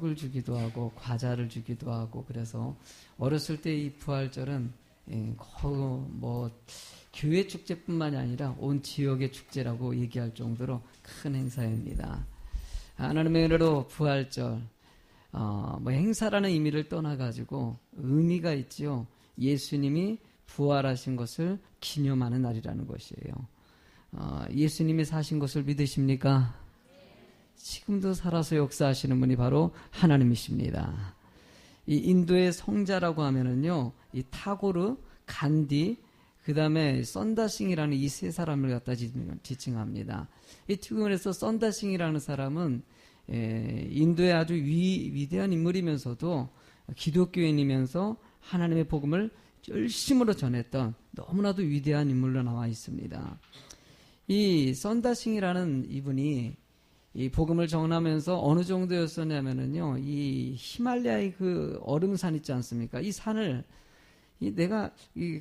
떡을 주기도 하고 과자를 주기도 하고 그래서 어렸을 때 이 부활절은 거의 뭐 교회 축제뿐만이 아니라 온 지역의 축제라고 얘기할 정도로 큰 행사입니다. 하나님의 은혜로 부활절 뭐 행사라는 의미를 떠나가지고 의미가 있지요. 예수님이 부활하신 것을 기념하는 날이라는 것이에요. 예수님이 사신 것을 믿으십니까? 지금도 살아서 역사하시는 분이 바로 하나님이십니다. 이 인도의 성자라고 하면은요, 이 타고르, 간디, 그 다음에 썬다싱이라는 이 세 사람을 갖다 지칭합니다. 이 특별해서 썬다싱이라는 사람은 인도의 아주 위대한 인물이면서도 기독교인이면서 하나님의 복음을 열심으로 전했던 너무나도 위대한 인물로 나와 있습니다. 이 썬다싱이라는 이분이 이 복음을 전하면서 어느 정도였었냐면은요, 이 히말라야의 그 얼음산 있지 않습니까? 이 산을 내가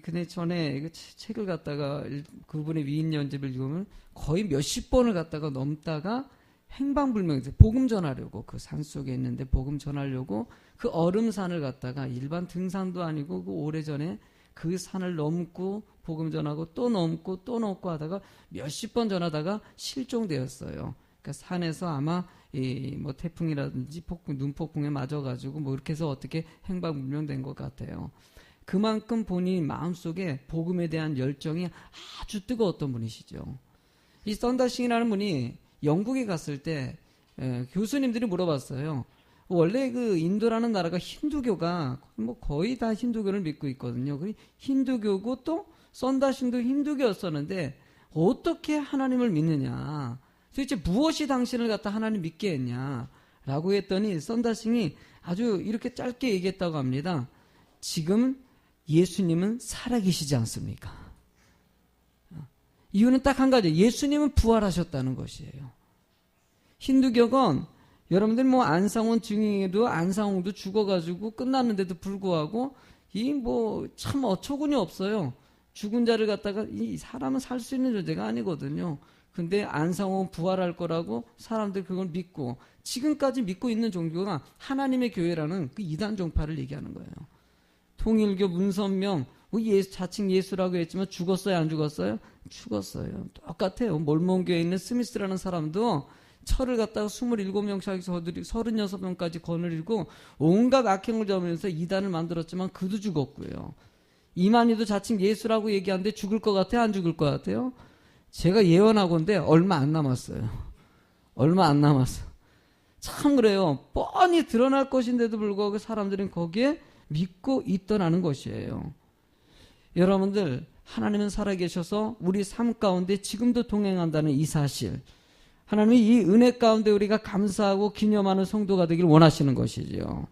그네 전에 책을 갖다가 그분의 위인 연집을 읽으면 거의 몇십 번을 갖다가 넘다가 행방불명해서 복음 전하려고 그 산 속에 있는데 복음 전하려고 그 얼음산을 갖다가 일반 등산도 아니고 그 오래전에 그 산을 넘고 복음 전하고 또 넘고 또 넘고 하다가 몇십 번 전하다가 실종되었어요. 그러니까 산에서 아마 뭐 태풍이라든지 눈폭풍에 맞아가지고 뭐 이렇게 해서 어떻게 행방불명된 것 같아요. 그만큼 본인 마음속에 복음에 대한 열정이 아주 뜨거웠던 분이시죠. 이 썬다싱이라는 분이 영국에 갔을 때 교수님들이 물어봤어요. 원래 그 인도라는 나라가 힌두교가 뭐 거의 다 힌두교를 믿고 있거든요. 그 힌두교고 또 썬다싱도 힌두교였었는데 어떻게 하나님을 믿느냐? 도대체 무엇이 당신을 갖다 하나님 믿게 했냐? 라고 했더니 썬다싱이 아주 이렇게 짧게 얘기했다고 합니다. 지금 예수님은 살아계시지 않습니까? 이유는 딱 한 가지. 예수님은 부활하셨다는 것이에요. 힌두교건 여러분들 뭐 안상홍 증인에도 안상홍도 죽어가지고 끝났는데도 불구하고 이 뭐 참 어처구니 없어요. 죽은 자를 갖다가 이 사람은 살 수 있는 존재가 아니거든요. 근데 안상홍은 부활할 거라고 사람들 그걸 믿고 지금까지 믿고 있는 종교가 하나님의 교회라는 그 이단 종파를 얘기하는 거예요. 통일교 문선명 자칭 예수라고 했지만 죽었어요, 안 죽었어요? 죽었어요. 똑같아요. 몰몬교에 있는 스미스라는 사람도 철을 갖다가 27명씩 36명까지 거느리고 온갖 악행을 저지르면서 이단을 만들었지만 그도 죽었고요. 이만희도 자칭 예수라고 얘기하는데 죽을 것 같아요, 안 죽을 것 같아요? 제가 예언하건데 얼마 안 남았어요. 얼마 안 남았어. 참 그래요. 뻔히 드러날 것인데도 불구하고 사람들은 거기에 믿고 있더라는 것이에요. 여러분들, 하나님은 살아계셔서 우리 삶 가운데 지금도 동행한다는 이 사실, 하나님이 이 은혜 가운데 우리가 감사하고 기념하는 성도가 되길 원하시는 것이죠.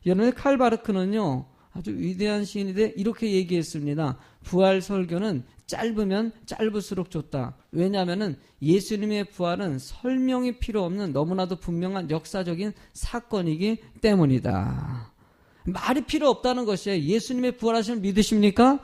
여러분, 칼바르크는요 아주 위대한 시인인데 이렇게 얘기했습니다. 부활 설교는 짧으면 짧을수록 좋다. 왜냐하면 예수님의 부활은 설명이 필요 없는 너무나도 분명한 역사적인 사건이기 때문이다. 말이 필요 없다는 것이에요. 예수님의 부활하심을 믿으십니까?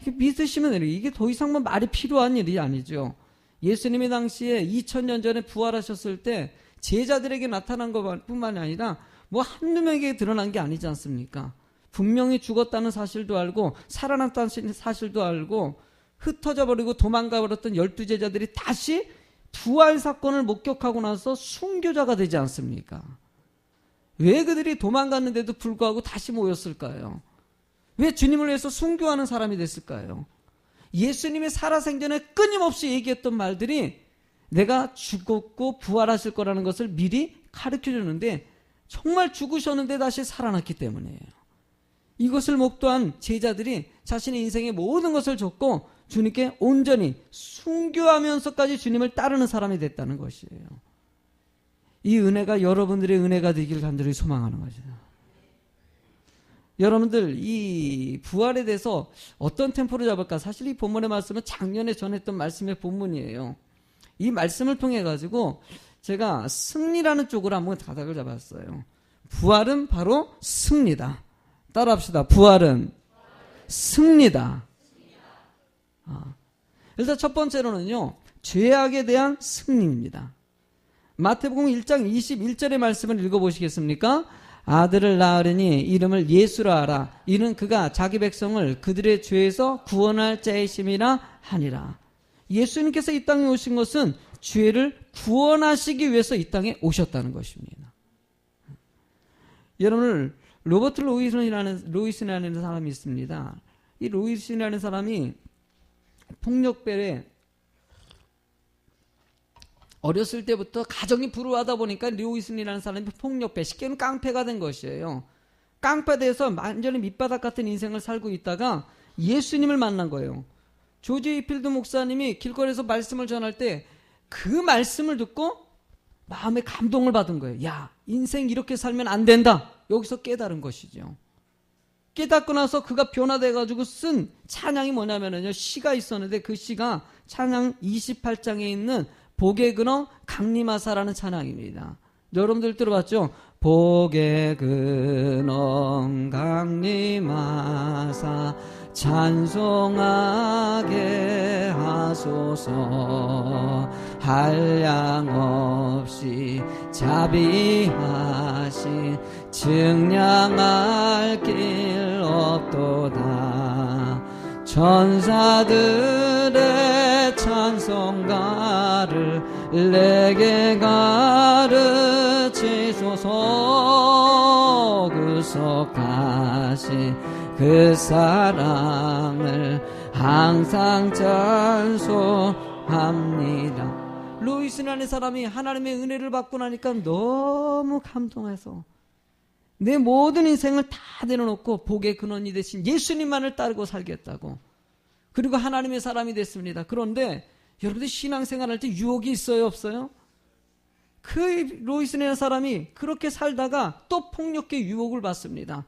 믿으시면 이게 더 이상 말이 필요한 일이 아니죠. 예수님이 당시에 2000년 전에 부활하셨을 때 제자들에게 나타난 것뿐만이 아니라 뭐 한두 명에게 드러난 게 아니지 않습니까? 분명히 죽었다는 사실도 알고 살아났다는 사실도 알고 흩어져 버리고 도망가 버렸던 12제자들이 다시 부활 사건을 목격하고 나서 순교자가 되지 않습니까? 왜 그들이 도망갔는데도 불구하고 다시 모였을까요? 왜 주님을 위해서 순교하는 사람이 됐을까요? 예수님이 살아생전에 끊임없이 얘기했던 말들이 내가 죽었고 부활하실 거라는 것을 미리 가르쳐 주는데 정말 죽으셨는데 다시 살아났기 때문이에요. 이것을 목도한 제자들이 자신의 인생의 모든 것을 줬고 주님께 온전히 순교하면서까지 주님을 따르는 사람이 됐다는 것이에요. 이 은혜가 여러분들의 은혜가 되기를 간절히 소망하는 거죠. 여러분들, 이 부활에 대해서 어떤 템포를 잡을까? 사실 이 본문의 말씀은 작년에 전했던 말씀의 본문이에요. 이 말씀을 통해 가지고 제가 승리라는 쪽으로 한번 가닥을 잡았어요. 부활은 바로 승리다. 따라합시다. 부활은 승리다. 일단 첫 번째로는요, 죄악에 대한 승리입니다. 마태복음 1장 21절의 말씀을 읽어보시겠습니까? 아들을 낳으려니 이름을 예수라 하라. 이는 그가 자기 백성을 그들의 죄에서 구원할 자이심이라 하니라. 예수님께서 이 땅에 오신 것은 죄를 구원하시기 위해서 이 땅에 오셨다는 것입니다. 여러분, 로버트 로이슨이라는 사람이 있습니다. 이 로이슨이라는 사람이 폭력배에 어렸을 때부터 가정이 불우하다 보니까 로이슨이라는 사람이 폭력배, 쉽게는 깡패가 된 것이에요. 깡패돼서 완전히 밑바닥 같은 인생을 살고 있다가 예수님을 만난 거예요. 조지 휘필드 목사님이 길거리에서 말씀을 전할 때 그 말씀을 듣고 마음에 감동을 받은 거예요. 야, 인생 이렇게 살면 안 된다. 여기서 깨달은 것이죠. 깨닫고 나서 그가 변화돼가지고 쓴 찬양이 뭐냐면요, 시가 있었는데 그 시가 찬양 28장에 있는 복의 근원 강림하사라는 찬양입니다. 여러분들 들어봤죠? 복의 근원 강림하사 찬송하게 하소서. 한량 없이 자비하신 증량할 길 없도다. 천사들의 찬송가를 내게 가르치소서. 구속하신 그 사랑을 항상 찬송합니다. 로이슨이라는 사람이 하나님의 은혜를 받고 나니까 너무 감동해서 내 모든 인생을 다 내려놓고 복의 근원이 되신 예수님만을 따르고 살겠다고. 그리고 하나님의 사람이 됐습니다. 그런데 여러분들 신앙생활할 때 유혹이 있어요, 없어요? 그 로이슨이라는 사람이 그렇게 살다가 또 폭력의 유혹을 받습니다.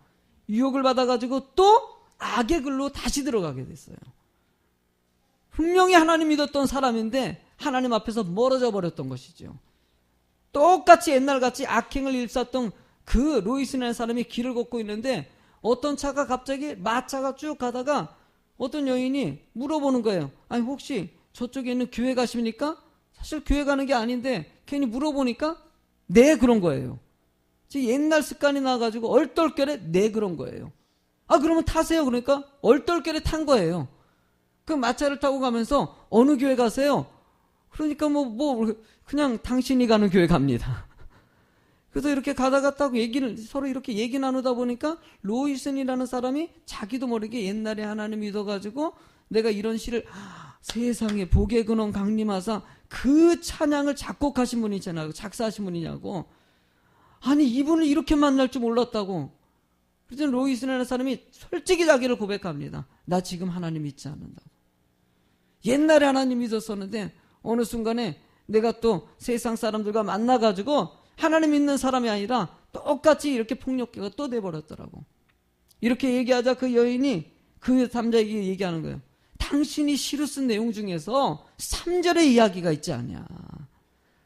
유혹을 받아가지고 또 악의 글로 다시 들어가게 됐어요. 분명히 하나님 믿었던 사람인데 하나님 앞에서 멀어져 버렸던 것이죠. 똑같이 옛날같이 악행을 일쌌던 그 로이슨이라는 사람이 길을 걷고 있는데 어떤 차가 갑자기 마차가 쭉 가다가 어떤 여인이 물어보는 거예요. 아니 혹시 저쪽에 있는 교회 가십니까? 사실 교회 가는 게 아닌데 괜히 물어보니까 네 그런 거예요. 옛날 습관이 나가지고 얼떨결에 네 그런 거예요. 아 그러면 타세요. 그러니까 얼떨결에 탄 거예요. 그 마차를 타고 가면서 어느 교회 가세요? 그러니까 그냥 당신이 가는 교회 갑니다. 그래서 이렇게 가다가 딱 서로 이렇게 얘기 나누다 보니까 로이슨이라는 사람이 자기도 모르게 옛날에 하나님 믿어가지고 내가 이런 시를 세상에 복의 근원 강림하사 그 찬양을 작곡하신 분이잖아요. 작사하신 분이냐고. 아니 이분을 이렇게 만날 줄 몰랐다고. 그래서 로이슨이라는 사람이 솔직히 자기를 고백합니다. 나 지금 하나님 믿지 않는다고. 옛날에 하나님 믿었었는데 어느 순간에 내가 또 세상 사람들과 만나가지고 하나님 믿는 사람이 아니라 똑같이 이렇게 폭력계가 또 돼버렸더라고. 이렇게 얘기하자 그 여인이 그 남자에게 얘기하는 거예요. 당신이 시로 쓴 내용 중에서 3절의 이야기가 있지 않냐.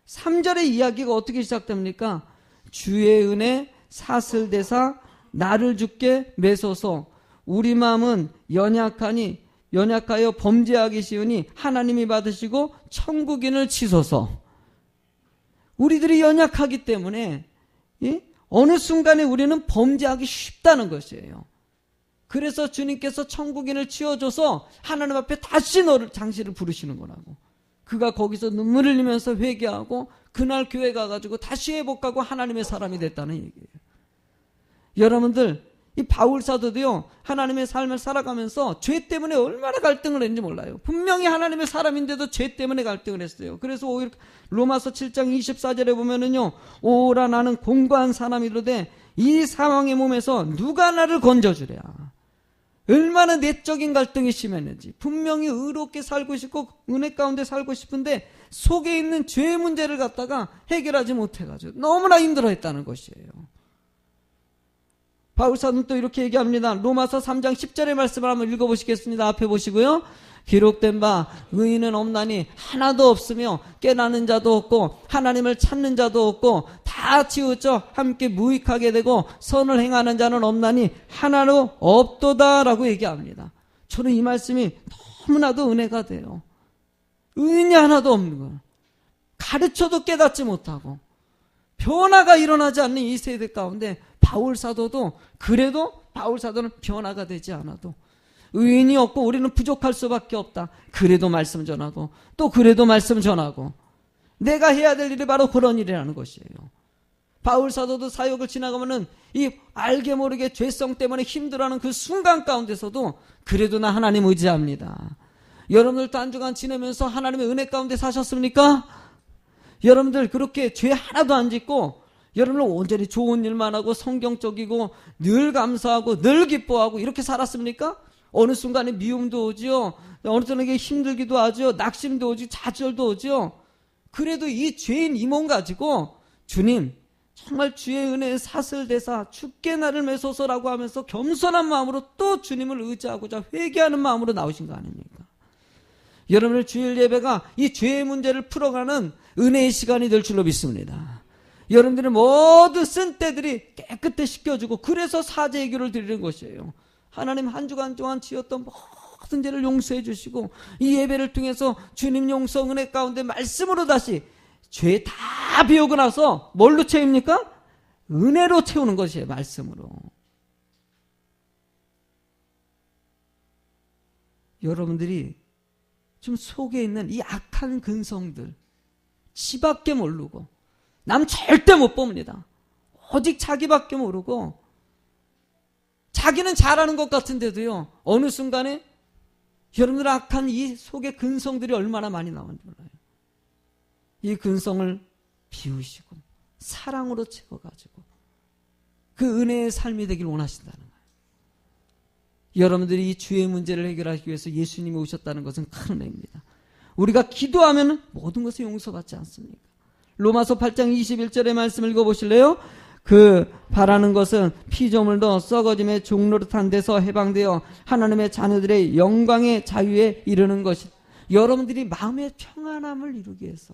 3절의 이야기가 어떻게 시작됩니까? 주의 은혜 사슬대사 나를 주께 매소서. 우리 마음은 연약하여 범죄하기 쉬우니 하나님이 받으시고 천국인을 치소서. 우리들이 연약하기 때문에 어느 순간에 우리는 범죄하기 쉽다는 것이에요. 그래서 주님께서 천국인을 치워줘서 하나님 앞에 다시 당신을 부르시는 거라고. 그가 거기서 눈물을 흘리면서 회개하고 그날 교회 가가지고 다시 회복하고 하나님의 사람이 됐다는 얘기예요. 여러분들 이 바울 사도도요 하나님의 삶을 살아가면서 죄 때문에 얼마나 갈등을 했는지 몰라요. 분명히 하나님의 사람인데도 죄 때문에 갈등을 했어요. 그래서 오히려 로마서 7장 24절에 보면은요, 오라 나는 공고한 사람이로되 이 상황의 몸에서 누가 나를 건져주랴. 얼마나 내적인 갈등이 심했는지. 분명히 의롭게 살고 싶고 은혜 가운데 살고 싶은데 속에 있는 죄의 문제를 갖다가 해결하지 못해가지고 너무나 힘들어했다는 것이에요. 바울사는 또 이렇게 얘기합니다. 로마서 3장 10절의 말씀을 한번 읽어보시겠습니다. 앞에 보시고요. 기록된 바 의인은 없나니 하나도 없으며 깨닫는 자도 없고 하나님을 찾는 자도 없고 다 치우쳐 함께 무익하게 되고 선을 행하는 자는 없나니 하나도 없도다 라고 얘기합니다. 저는 이 말씀이 너무나도 은혜가 돼요. 의인이 하나도 없는 거예요. 가르쳐도 깨닫지 못하고 변화가 일어나지 않는 이 세대 가운데 바울 사도도 그래도 바울 사도는 변화가 되지 않아도 의인이 없고 우리는 부족할 수밖에 없다. 그래도 말씀 전하고 또 그래도 말씀 전하고 내가 해야 될 일이 바로 그런 일이라는 것이에요. 바울 사도도 사역을 지나가면은 이 알게 모르게 죄성 때문에 힘들어하는 그 순간 가운데서도 그래도 나 하나님 의지합니다. 여러분들도 한 주간 지내면서 하나님의 은혜 가운데 사셨습니까? 여러분들 그렇게 죄 하나도 안 짓고 여러분들 온전히 좋은 일만 하고 성경적이고 늘 감사하고 늘 기뻐하고 이렇게 살았습니까? 어느 순간에 미움도 오지요. 어느 순간에 힘들기도 하죠. 낙심도 오지, 좌절도 오지요. 그래도 이 죄인 이 몸 가지고 주님 정말 주의 은혜에 사슬대사 주께 나를 메소서라고 하면서 겸손한 마음으로 또 주님을 의지하고자 회개하는 마음으로 나오신 거 아닙니까? 여러분의 주일 예배가 이 죄의 문제를 풀어가는 은혜의 시간이 될 줄로 믿습니다. 여러분들의 모든 쓴 때들이 깨끗이 씻겨주고 그래서 사죄 해결을 드리는 것이에요. 하나님 한 주간 동안 지었던 모든 죄를 용서해 주시고 이 예배를 통해서 주님 용서 은혜 가운데 말씀으로 다시 죄 다 비우고 나서 뭘로 채웁니까? 은혜로 채우는 것이에요. 말씀으로. 여러분들이 좀 속에 있는 이 악한 근성들 지밖에 모르고 남 절대 못 봅니다. 오직 자기밖에 모르고 자기는 잘하는 것 같은데도요 어느 순간에 여러분들 악한 이 속의 근성들이 얼마나 많이 나오는지 몰라요. 이 근성을 비우시고 사랑으로 채워가지고 그 은혜의 삶이 되길 원하신다는 거예요. 여러분들이 이 죄의 문제를 해결하기 위해서 예수님이 오셨다는 것은 큰 은혜입니다. 우리가 기도하면 모든 것을 용서받지 않습니까? 로마서 8장 21절의 말씀 읽어보실래요? 그 바라는 것은 피조물도 썩어짐의 종노릇한 데서 해방되어 하나님의 자녀들의 영광의 자유에 이르는 것이 여러분들이 마음의 평안함을 이루기 위해서